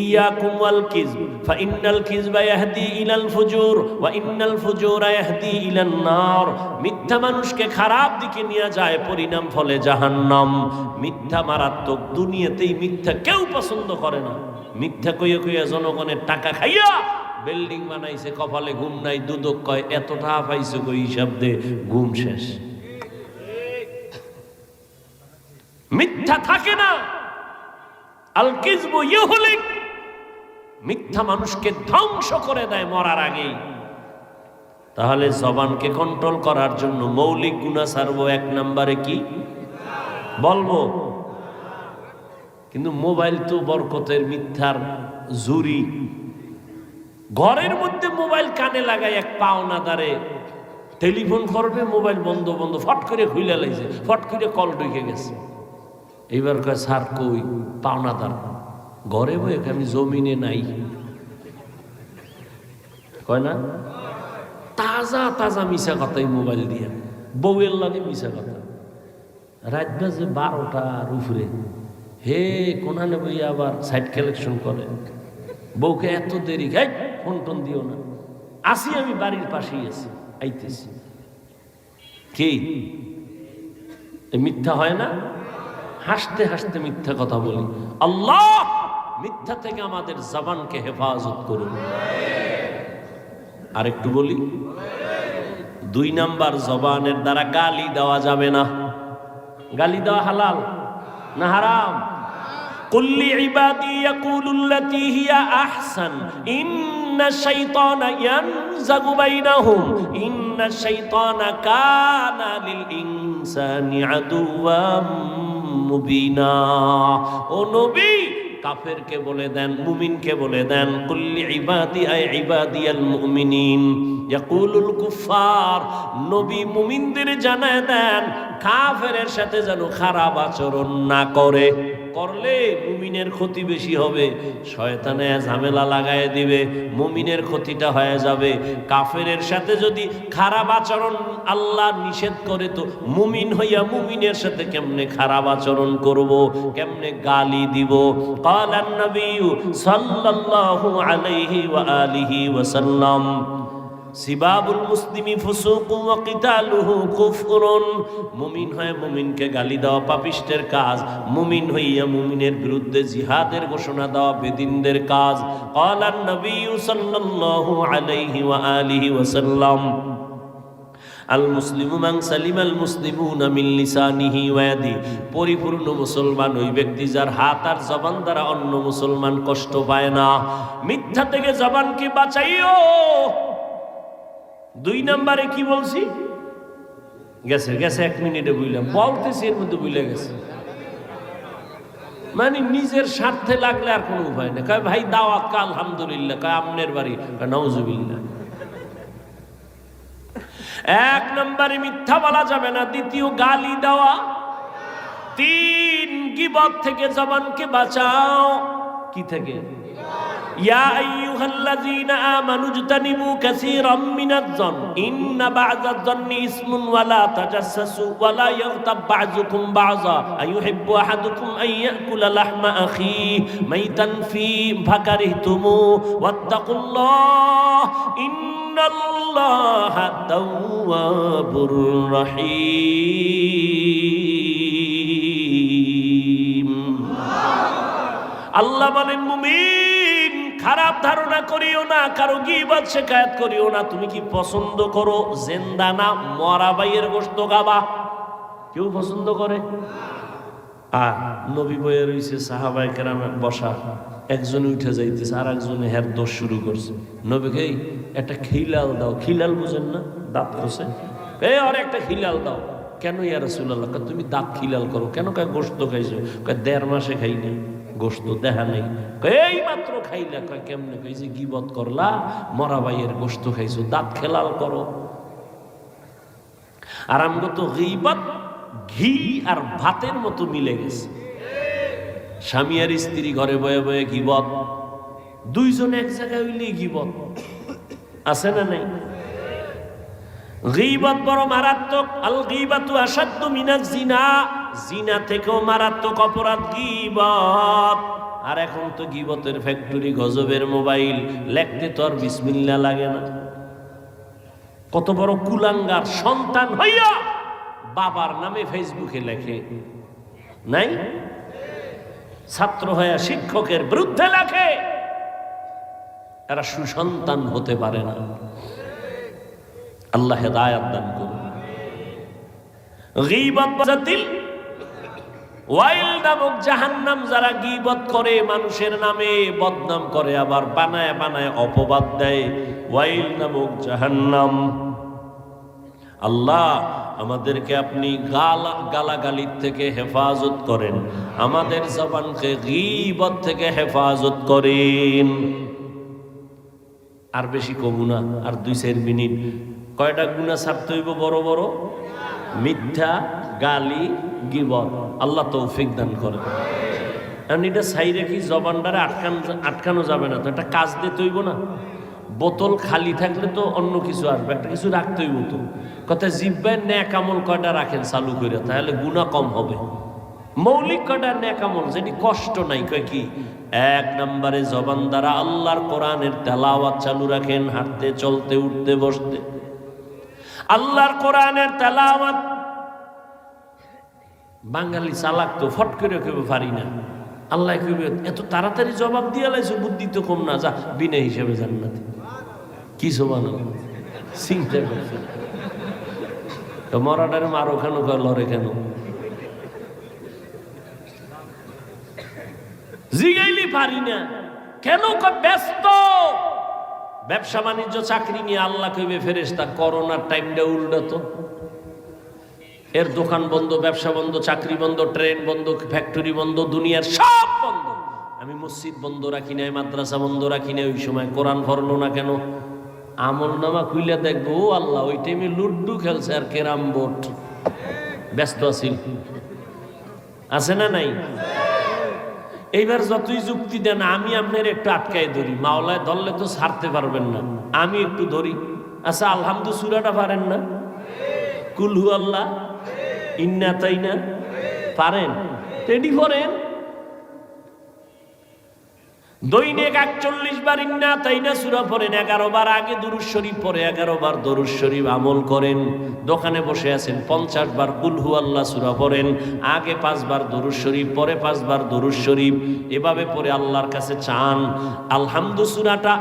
ইয়াকুম ওয়াল কিযব ফাইন্নাল কিযবা ইয়াহদি ইলাল ফুজুর ওয়া ইন্নাল ফুজুরা ইয়াহদি ইলান নার। মিথ্যা মানুষকে খারাপ দিকে নিয়ে যায়, পরিণাম ফলে জাহান্নাম। মিথ্যা মারাত্মক, দুনিয়াতেই মিথ্যা কেউ পছন্দ করে না। মিথ্যা কইয়া কইয়া জনগণের টাকা খাইয়া বিল্ডিং বানাইছে, কপালে ঘুম নাই, দুদক কয় এত টাকা পাইছে কই, হিসাব দে, ঘুম শেষ। মিথ্যা থাকে না, আল কিযবু ইউহলিক, মিথ্যা মানুষকে ধ্বংস করে দেয় মরার আগেই। তাহলে জবানকে কন্ট্রোল করার জন্য মৌলিক গুনাহ ছাড়বো, এক নম্বরে কি বলবো? কিন্তু মোবাইল তো বরকতের, মিথ্যার জুরি। ঘরের মধ্যে মোবাইল কানে লাগাই এক পাওনাদারে টেলিফোন করবে, মোবাইল বন্ধ বন্ধ, ফট করে খুলে লাগছে, ফট করে কল ঢুকে গেছে। এইবার কয় স্যার কই? পাওনাদার ঘরে বই, আমি জমিনে নাই। কয় না তাজা তাজা মিশা কথাই মোবাইল দিয়া, বউয়ের লাগে মিশা কথা। রাত বাজে 12টার উপরে, হে কোনানে বই আবার সাইড কালেকশন করে। বউকে এত দেরি, হ্যাঁ ফোন টোন দিও না, আসি আমি বাড়ির পাশেই আছি, আইতেছি। কি মিথ্যা হয় না? হাসতে হাসতে মিথ্যা কথা বলি। আল্লাহ মিথ্যা থেকে আমাদের জবানকে হেফাজত করুন। আরেকটু বলি, 2 নাম্বার, জবানের দ্বারা গালি দেওয়া যাবে না। গালি দেওয়া হালাল না হারাম? কুল্লি ইবাদি ইয়াকুলুল্লাতী হিয়া আহসান ইন্নাশ শাইতানা ইয়ানজাগু বাইনাহুম ইন্নাশ শাইতানা কানা লিল ইনসানি আদুওয়াম মুবিনা। ও নবী, কাফেরকে বলে দেন, মুমিনকে বলে দেন, কুল্লি ইবাদি আই ইবাদিয়াল মুমিনিন ইয়াকুলুল কুফার। নবী মুমিনদের জানায় দেন কাফেরের সাথে যেন খারাপ আচরণ না করে। করলে মুমিনের ক্ষতি বেশি হবে, শয়তানে ঝামেলা লাগায় দিবে, মুমিনের ক্ষতিটা হয়ে যাবে। কাফেরের সাথে যদি খারাপ আচরণ আল্লাহ নিষেধ করে, তো মুমিন হইয়া মুমিনের সাথে কেমনে খারাপ আচরণ করব, কেমনে গালি দিব? ক্বালান নবী সাল্লাল্লাহু আলাইহি ওয়া আলিহি ওয়া সাল্লাম সিবাবুল মুসলিমি ফুসুকুন ওয়া কিতালুহু কুফরুন। মুমিন হয়ে মুমিনকে গালি দেওয়া পাপিষ্টের কাজ, মুমিন হইয়া মুমিনের বিরুদ্ধে জিহাদের ঘোষণা দেওয়া বেদিনদের কাজ। ক্বালান নবী সাল্লাল্লাহু আলাইহি ওয়া আলিহি ওয়া সাল্লাম আল মুসলিমু মান সালিমাল মুসলিমুনা মিন লিসানিহি ওয়া ইয়াদিহি, পরিপূর্ণ মুসলমান ওই ব্যক্তি যার হাত আর জবান দ্বারা অন্য মুসলমান কষ্ট পায় না। মিথ্যা থেকে জবানকে বাঁচাইও। 2 নম্বরে কি বলছি? গেছে 1 মিনিটে বুঝলাম, বলতেছি এর মধ্যে বুঝলে গেছে। মানে নিজের স্বার্থে লাগলে আর কোনো উপায় নেই। কয় ভাই দাওয়াত, কা আলহামদুলিল্লাহ, কয় আমনের বাড়ি, কয় নাউজুবিল্লাহ। 1 নম্বরে মিথ্যা বলা যাবে না। 2 গালি দেওয়া। 3 গীবত থেকে জবানকে বাঁচাও। কি থেকে? ইয়া আইয়ুহাল্লাযীনা আমানু ইজতানিবু কাসীরাম মিনাজ-যন ইন্না বা'যাজ-যন্নি ইসমুন ওয়া লা তাজাসসাসু ওয়া লা ইয়াগতাব বা'যুকুম বা'যা আইয়ুহিব্বু আহাদুকুম আন ইয়াকুলা লাহমা আখিহি মাইতান ফাকারিহতুমু ওয়াত্তাকুল্লাহ ইন্নাল্লাহা তাওয়াবুর রহিম। আল্লাহ বলেন, মুমিন খারাপ ধারণা করিও না, কারো গীবত শিকায়াত করিও না। তুমি কি পছন্দ করো জিন্দা না মরা ভাইয়ের গোশত খাবা? কেউ পছন্দ করে? আর নবী বইয়ে রইছে, সাহাবায়ে কেরাম বসা, একজন উঠে যাইতেছে আর একজনে হের দোষ শুরু করছে। নবীকে একটা খিলাল দাও। খিলাল বুঝেন না? দাঁত খসে, এই আর একটা খিলাল দাও। কেন ইয়া রাসূলুল্লাহ? তুমি দাঁত খিলাল করো কেন? কয় গোশত খাইছো। কয় 1.5 মাসে খাই নাই, গোশত দেখা নেই। এই মাত্র খাইলা। কয় কেমনে? কইছে গীবত করলা, মরা ভাইয়ের গোশত খাইছো, দাঁত খেলাল করো। আর আমগো তো গীবত ঘি আর ভাতের মতো মিলে গেছে। স্বামী আর স্ত্রী ঘরে বয়ে বয়ে গীবত, 2 জন এক জায়গায় হইলে গীবত। আছে না নাই? গীবত বড় মারাত্মক। আল গীবাতু আশাদ্দু মিনাজ জিনা, জিনা থেকেও মারাত্মক অপরাধ গীবত। আর এখন তো গীবতের ফ্যাক্টরি, গজবের মোবাইল, লেখতে তো আর বিসমিল্লাহ লাগে না। কত বড় কুলাঙ্গার সন্তান হইয়া বাবার নামে ফেসবুকে লেখে, নাই? ছাত্র হইয়া শিক্ষকের বিরুদ্ধে লেখে। এরা সুসন্তান হতে পারে না। আল্লাহ হেদায়েত দান করুন। গীবত বাজাতিল ওয়াইল নামক জাহান্নাম, যারা গীবত করে মানুষের নামে বদনাম করে, আবার বানায় বানায় অপবাদ দেয়, ওয়াইল নামক জাহান্নাম। আল্লাহ আমাদেরকে আপনি গালাগালির থেকে হেফাজত করেন, আমাদের জবানকে গীবত থেকে হেফাজত করেন। আর বেশি কমু না, আর 2-4 মিনিট। কয়টা গুনাহ ছাড়তে হইব? বড় বড় মিথ্যা, গালি, গীবত। আল্লাহ তৌফিক দান করেন। কারণ এটা সাইরে কি জবানটারে আটকানো যাবে না তো, একটা কাজ দিতে হইব না। বোতল খালি থাকলে তো অন্য কিছু আসবে, একটা কিছু রাখতে হইব তো। কথা জিব্বায় নেক আমল কয়টা রাখেন চালু করে, তাহলে গুনাহ কম হবে। মৌলিক কয়টা নেক আমল যেটি কষ্ট নাই। কয় কি? 1 নম্বরে জবান দ্বারা আল্লাহর কোরআনের তেলাওয়াত চালু রাখেন, হাঁটতে চলতে উঠতে বসতে। আল্লাহর কোরআনের তেলাওয়াত বাঙালি চালাক তো ফট করে কেউ পারি না। আল্লাহ কইবে এত তাড়াতাড়ি জবাব দিয়ে লাইছো, বুদ্ধি তো কম না, যা বিনা হিসেবে জান্নাতে। কি সুবহানাল্লাহ, চিন্তা করছে তো মরাটারে মারো কেন, লড়ে কেন? জিগাইলি পারি না কেন? ব্যস্ত, ব্যবসা বাণিজ্য চাকরি নিয়ে। আল্লাহ কইবে ফেরেশতা, করোনার টাইমটা উল্টো, এর দোকান বন্ধ, ব্যবসা বন্ধ, চাকরি বন্ধ, ট্রেন বন্ধ, ফ্যাক্টরি বন্ধ, দুনিয়ার সব বন্ধ। আমি মসজিদ বন্ধ রাখি নাই, মাদ্রাসা বন্ধ রাখি নাই। ওই সময় কোরআন পড়লো না কেন? আমল নামা খুইলে দেখবো, ও আল্লাহ ওই টাইমে লুড্ডু খেলছে আর ক্যারাম বোর্ড, ব্যস্ত আছিল। আছে না নাই? এইবার যতই যুক্তি দেন, আমি আপনার একটু আটকায় ধরি। মাওলায় ধরলে তো ছাড়তে পারবেন না, আমি একটু ধরি। আচ্ছা আলহামদু সূরাটা পারেন না? কুল হু আল্লাহ, ইন্না তাইনা পারেন? রেডি করেন। দৈনিক 41 বার ইন্না তাইনা সূরা পড়েন, 11 বার আগে দুরূদ শরীফ পড়ে, 11 বার দরুদ শরীফ আমল করেন। দোকানে বসে আছেন, 50 বার কুল হু আল্লাহ সূরা পড়েন, আগে 5 বার দরুদ শরীফ, পরে 5 বার দরুদ শরীফ। এভাবে পড়ে আল্লাহর কাছে চান। আলহামদু সূরাটা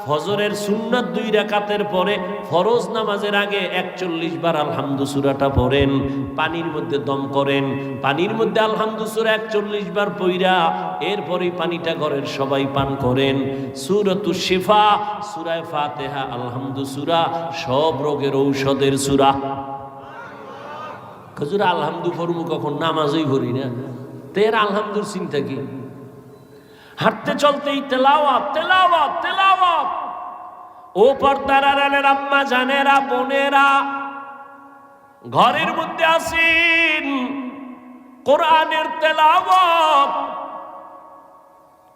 ফজরের সুন্নাত 2 রাকাতের পরে ফরজ নামাজের আগে 41 বার আলহামদু সূরাটা পড়েন, পানির মধ্যে দম করেন, পানির মধ্যে আলহামদু সূরা 41 বার পইরা এরপরেই পানিটা ঘরের সবাই পান করেন। সূরাতুশ শিফা, সূরা ফাতিহা, আলহামদু সূরা সব রোগের ঔষধের সূরা। হুজুর আলহামদু পড়মু কখন? নামাজই পড়ি না, তের আলহামদুর চিন্তা কি? হাঁটতে চলতেই তেলাওয়াত তেলাওয়াত তেলাওয়াত। ও পর্দার আড়ালের আম্মা জানেরা, বোনেরা, ঘরের মধ্যে আসেন, কোরআনের তেলাওয়াত।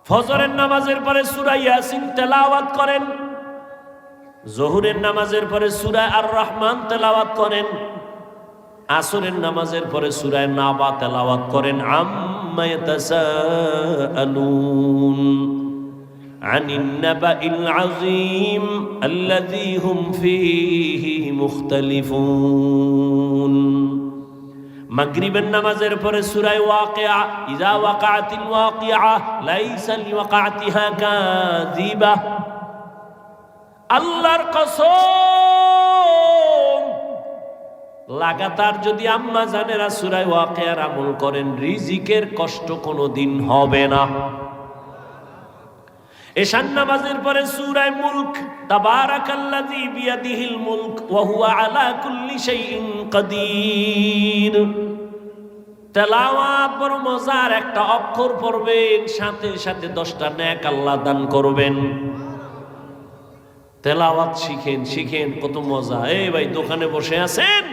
ফজরের নামাজের পরে সূরা ইয়াসিন তেলাওয়াত করেন, জোহরের নামাজের পরে সূরা আর রহমান তেলাওয়াত করেন, আসরের নামাজের পরে সূরা নাবা তেলাওয়াত করেন। আম্মা ইয়াতাসাআলুন আনিন নাবাইল আযীম আল্লাযী হুম ফীহি মুখতালিফুন। মাগরিবের নামাজের পরে সূরা ওয়াকিয়া, ইযা ওয়াকাআতিল ওয়াকিয়া লাইসা লিওয়াকাতিহা কাযিবা। আল্লাহর কসম, লাগাতার যদি আম্মা জানেরা সূরা ওয়াকিয়ার আমল করেন, রিজিকের কষ্ট কোনোদিন হবে না। এশার নামাজের পরে সূরা মুলক, তাবারাকাল্লাযী বিয়াদিহিল মুলক ওয়া হুয়া আলা কুল্লি শাইইন কাদির। তেলাওয়াত বড় মজার, একটা অক্ষর পড়বেন সাথে সাথে 10টা নেক আল্লাহ দান করবেন। তেলাওয়াত শিখেন, শিখেন, কত মজা। এই ভাই দোকানে বসে আছেন,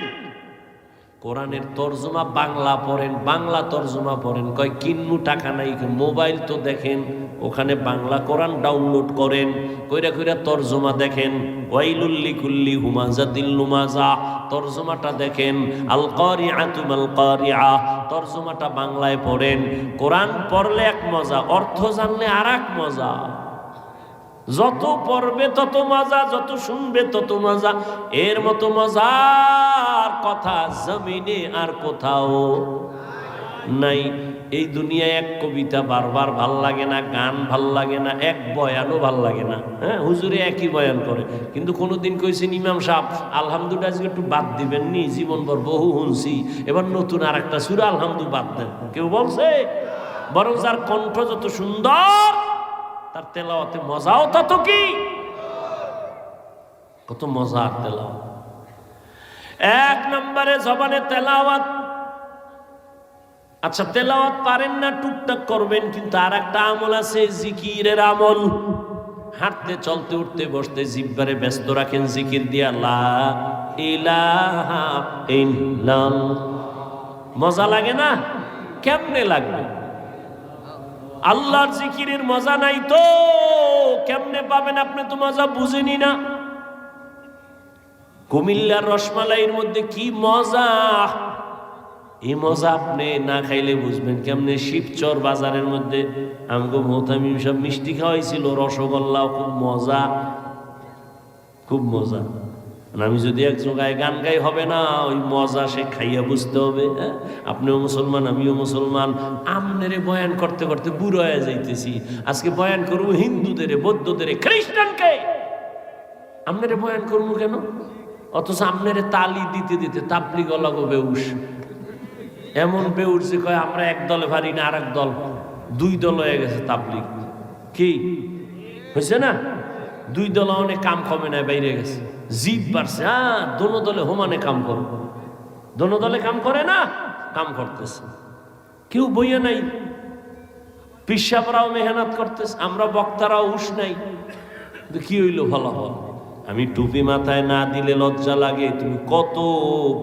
কোরআনের তরজমা বাংলা পড়েন, বাংলা তরজমা পড়েন, কয় কিন্নু টাকা নাই, মোবাইল তো দেখেন, ওখানে বাংলা কোরআন ডাউনলোড করেন, কইরা কইরা তরজমা দেখেন। ওয়াইলুল লিকুল্লি হুমাজাতিল লুমাজা, তরজমাটা দেখেন। আল কারিআতু মাল কারিআ, তরজমাটা বাংলায় পড়েন। কোরআন পড়লে এক মজা, অর্থ জানলে আর এক মজা। যত পড়বে তত মজা, যত শুনবে তত মজা। এর মতো মজার কথা জমিনে আর কোথাও নাই। এই দুনিয়ায় এক কবিতা বারবার ভাল লাগে না, গান ভাল লাগে না, এক বয়ানও ভাল লাগে না। হ্যাঁ, হুজুরে একই বয়ান করে, কিন্তু কোনোদিন কইছেন ইমাম সাহেব আলহামদুলিল্লাহ আজকে একটু বাদ দিবেন নি, জীবনভর বহু শুনছি, এবার নতুন আর একটা সূরা আলহামদু বাদ দেন? কেউ বলছে? বরং যার কণ্ঠ যত সুন্দর, তার তেলাওয়াতে মজাও তত কি, কত মজার তেলাওয়াত। 1 নম্বরে জবানে তেলাওয়াত। আচ্ছা, তেলাওয়াত পারেন না, টুকটাক করবেন, কিন্তু আর একটা আমল আছে, জিকিরের আমল। হাঁটতে চলতে উঠতে বসতে জিহ্বারে ব্যস্ত রাখেন জিকির দিয়া, লা ইলাহা ইল্লাল্লাহ। মজা লাগে না? কেমনে লাগবে? আল্লাহর জিকিরের মজা নাই তো কেমনে পাবেন? আপনি তো মজা বুঝেনি না। কুমিল্লার রসমালাইয়ের মধ্যে কি মজা, এই মজা আপনি না খাইলে বুঝবেন কেমনে। শিবচর বাজারের মধ্যে আমগো মোহতামিম সব মিষ্টি খাওয়াইছিল, রসগোল্লাও খুব মজা, খুব মজা। আমি যদি এক জায়গায় গান গাই হবে না, ওই মজা সে খাইয়া বুঝতে হবে। আপনিও মুসলমান, আমিও মুসলমান। আমনেরে বয়ান করতে করতে বুড়ো হয়ে যাইতেছি। আজকে বয়ান করবো হিন্দুদের, বৌদ্ধদের, খ্রিস্টানকে। আমনেরে বয়ান করবো কেন? অথচ আমনেরে তালি দিতে দিতে তাবলিগ লাগো বেউস, এমন বেউস যে কয় আমরা এক দলে পারি না, আর এক দল 2 দল হয়ে গেছে তাবলিগ। কি হয়েছে না? 2 দল অনেক কাম কমে নাই, বাইরে গেছে, জিদ বাড়ছে। হ্যাঁ, দোনো দলে হোমানে কাম করে, দোনো দলে কাম করে না, কাম করতেছে, কেউ বইয়া নাই। পিসাবরাও মেহনত করতেছে, আমরা বক্তারাও হুশ নাই। কি হইল ভালো হল? আমি টুপি মাথায় না দিলে লজ্জা লাগে। তুমি কত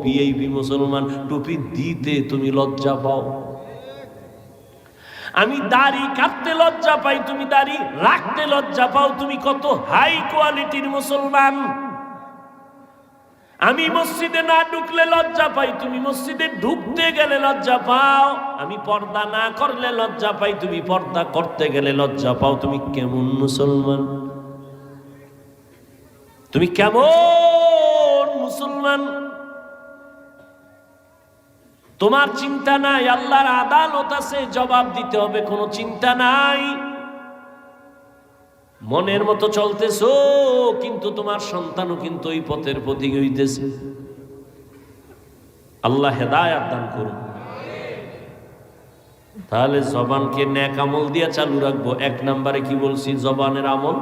ভিআইপি মুসলমান, টুপি দিতে তুমি লজ্জা পাও। আমি দাড়ি কাটতে লজ্জা পাই, তুমি দাড়ি রাখতে লজ্জা পাও। তুমি কত হাই কোয়ালিটির মুসলমান। আমি মসজিদে না ঢুকলে লজ্জা পাই, তুমি মসজিদে ঢুকতে গেলে লজ্জা পাও। আমি পর্দা না করলে লজ্জা পাই, তুমি পর্দা করতে গেলে লজ্জা পাও। তুমি কেমন মুসলমান? তুমি কেমন মুসলমান? তোমার চিন্তা নাই, আল্লাহর আদালত আছে, জবাব দিতে হবে, কোনো চিন্তা নাই। মনের মতো চলতেছো, কিন্তু তোমার সন্তানও কিন্তু ওই পথের প্রতীক হইতেছে। আল্লাহ হেদায়েত দান করুন। তাহলে জবানকে নেক আমল দিয়া চালু রাখবো। এক নম্বরে কি বলছি? জবানের আমল,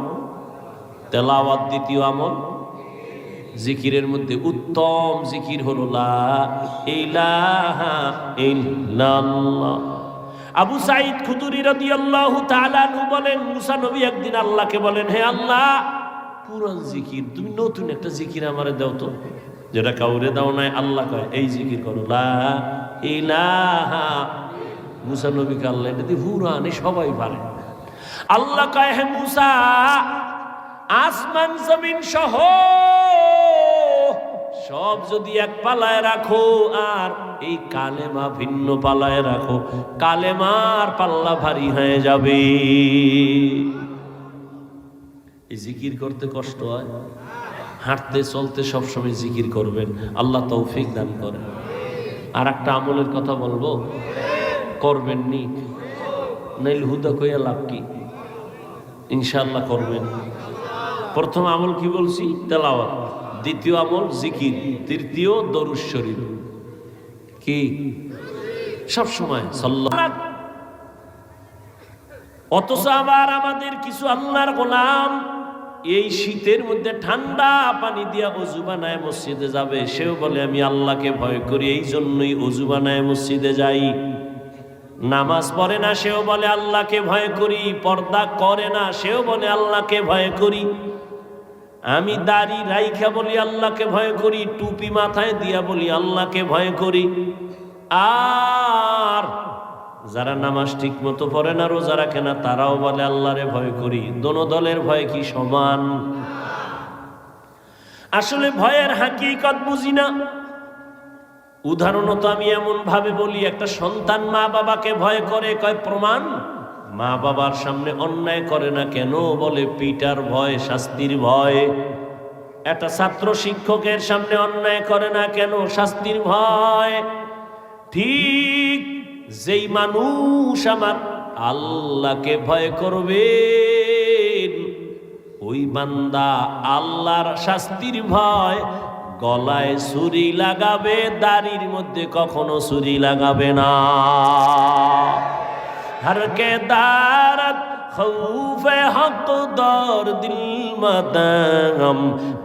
তেলাওয়াত। দ্বিতীয় আমল জিকিরের মধ্যে উত্তম জিকির হলো লা ইলাহা ইল্লাল্লাহ। আবু সাঈদ খুদরি রাদিয়াল্লাহু তাআলা আনহু বলেন, মুসা নবী একদিন আল্লাহকে বলেন, হে আল্লাহ, পুরান জিকির তুমি নতুন একটা জিকির আমারে দাও তো, যেটা কাউরে দাও নাই। আল্লাহ কয় এই জিকির করো, লা ইলাহা। মুসা নবীকে আল্লাহ এটা দিয়ে পুরানে সবাই পারে। আল্লাহ কয়, হে মুসা, আসমান জমিন সহ সব যদি এক পালায় রাখো আর এই কালেমা ভিন্ন পালায় রাখো, কালেমার পাল্লা ভারী হয়ে যাবে। এই জিকির করতে কষ্ট হয়, হাঁটতে চলতে সবসময় জিকির করবেন, আল্লাহ তৌফিক দান করেন। আর একটা আমলের কথা বলবো, করবেন নি নাইল হুদা কইয়া লাভ কি? ইনশাআল্লাহ করবেন। প্রথম আমল কি বলছি? তেলাওয়াত। দ্বিতীয় আমল জিকির। তৃতীয় দরুদ শরীফ। কি সব সময় সাল্লাল্লাহু। অথচ আবার আমাদের কিছু আল্লাহর গোলাম এই শীতের মধ্যে ঠান্ডা পানি দিয়া ওযু বানায় মসজিদে যাবে, সেও বলে আমি আল্লাহকে ভয় করি, এই জন্যই ওযু বানায় মসজিদে যাই। নামাজ পড়ে না, সেও বলে আল্লাহকে ভয় করি। পর্দা করে না, সেও বলে আল্লাহকে ভয় করি। আমি দাড়ি রাইখা বলি আল্লাহকে ভয় করি, টুপি মাথায় দিয়া বলি আল্লাহকে ভয় করি। আর যারা নামাজ ঠিক মতো পড়ে না, রোজা রাখে না, তারাও বলে আল্লাহরে ভয় করি। দোনো দলের ভয় কি সমান? আসলে ভয়ের হাকিকত বুঝি না। উদাহরণত আমি এমন ভাবে বলি, একটা সন্তান মা বাবাকে ভয় করে, কয় প্রমাণ। মা বাবার সামনে অন্যায় করে না কেন? বলে পিটার ভয়, শাস্তির ভয়। একটা ছাত্র শিক্ষকের সামনে অন্যায় করে না কেন? শাস্তির ভয়। ঠিক যেই মানুষ আমার আল্লাহকে ভয় করবে, ওই বান্দা আল্লাহর শাস্তির ভয় গলায় ছুরি লাগাবে, দাড়ির মধ্যে কখনো ছুরি লাগাবে না। हर के दारत खौफ हक दौर दिल मदाम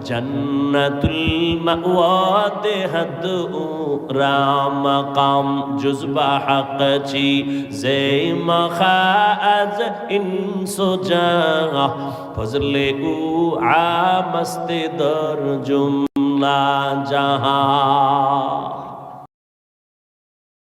जन्नतुल मअवा हद राम मकाम जुज़बा हक ची जे मखाज इंसो जा फजले उ आमस्ते दर जुमला जहां।